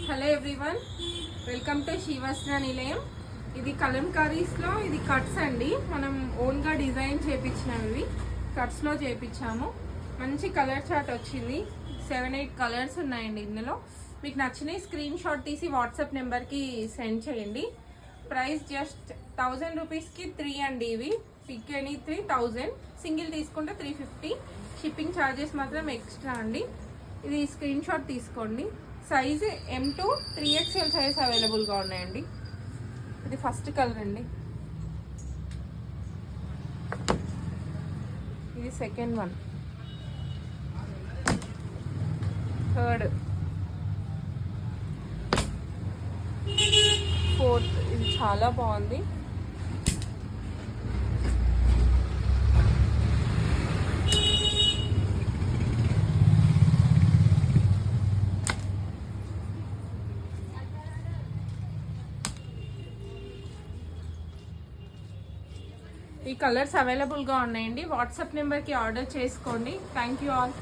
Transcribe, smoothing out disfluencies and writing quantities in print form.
Hello everyone, welcome to శ్రీవస్త్ర నిలయం. ఇది కలంకారీస్లో ఇది కట్స్ అండి. మనం ఓన్గా డిజైన్ చేయించినవి కట్స్లో చేయించాము. మంచి కలర్ చార్ట్ వచ్చింది. 7-8 కలర్స్ ఉన్నాయండి ఇందులో. మీకు నచ్చినవి స్క్రీన్ షాట్ తీసి వాట్సాప్ నెంబర్కి సెండ్ చేయండి. ప్రైస్ జస్ట్ 1000 రూపీస్కి 3 అండి. ఇవి పిక్ ఎనీ 3000, సింగిల్ తీసుకుంటే 350. షిప్పింగ్ ఛార్జెస్ మాత్రం ఎక్స్ట్రా అండి. ఇది స్క్రీన్ షాట్ తీసుకోండి. సైజు M2 3XL సైజ్ అవైలబుల్గా ఉన్నాయండి. ఇది ఫస్ట్ కలర్ అండి. ఇది సెకండ్ వన్, థర్డ్, ఫోర్త్. ఇది చాలా బాగుంది. ఈ కలర్స్ అవైలబుల్గా ఉన్నాయండి. వాట్సాప్ నెంబర్కి ఆర్డర్ చేసుకోండి. Thank you all.